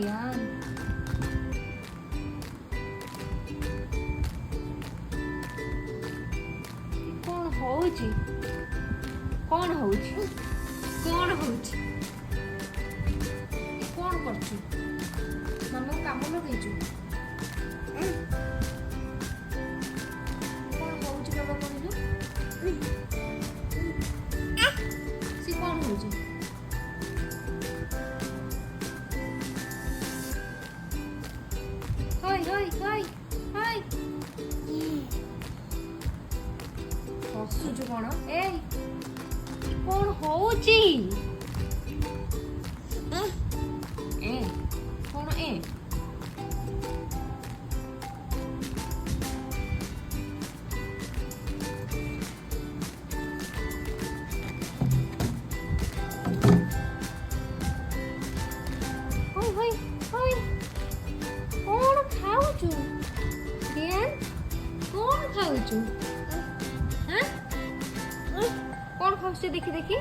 ରିୟାନ କଣ ହଉଛି କଣ ହଉଛି କଣ ହଉଛି କଣ କରୁଛୁ ମାମାକୁ କାମ ଲଗେଇଛୁ କଣ ହଉଛି ବାବା କହିଲୁ ସେ କଣ ହଉଛି ହଇ ହଇ ହଇ ହଇ ହସୁଛୁ କଣ ଏଇ କଣ ହଉଛି ଏ କଣ ଏ ହଇ ହଇ ହଇ କଣ ଖାଉଛୁ ରିୟାନ କଣ ଖାଉଛୁ ହାଁ କଣ ଖାଉଛୁ ଦେଖି ଦେଖି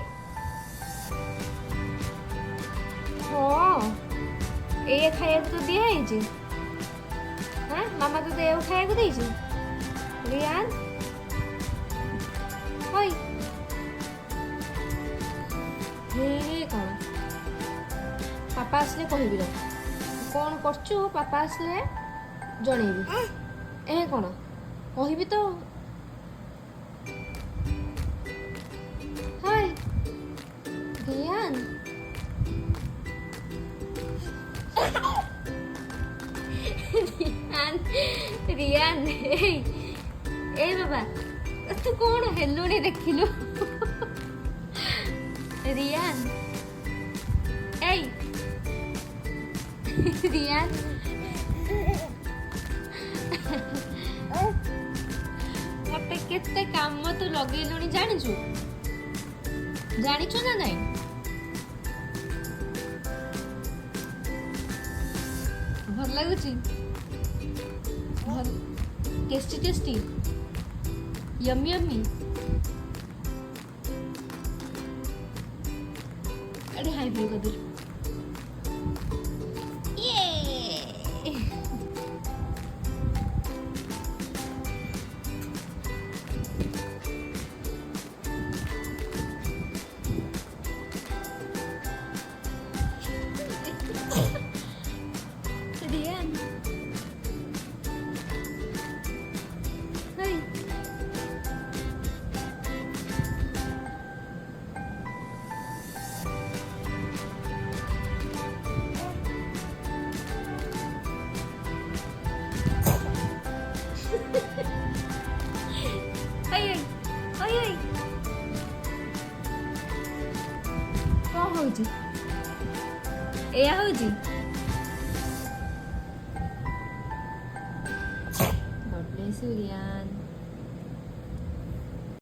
ହଁ ଏଇଆ ଖାଇବାକୁ ତ ଦିଆ ହେଇଛି ହାଁ ମାମା ତତେ ଏଇଆକୁ ଖାଇବାକୁ ଦେଇଛି ରିୟାନ ହଇ ହେ କଣ ପାପା ଆସିଲେ କହିବି ନା କଣ କରୁଛୁ ପାପା ଆସିଲେ ଜଣେଇବି ଏ କଣ କହିବି ତ ହାय ରିୟାନ ରିୟାନ ଏଇ ବାବା ତୁ କଣ ହେଲୁଣି ଦେଖିଲୁ ରିୟାନ ଏଇ ରିୟାନ ମତେ କେତେ କାମ ତୁ ଲଗେଇଲୁଣି ଜାଣିଛୁ ନା ନାଇଁ ଭଲ ଲାଗୁଛି टेस्टी टेस्टी यम्मी यम्मी अरे हाय ब्लू कदर ये रियान କଣ ହଉଛି ଏଇଆ ହଉଛି God bless you, Rian.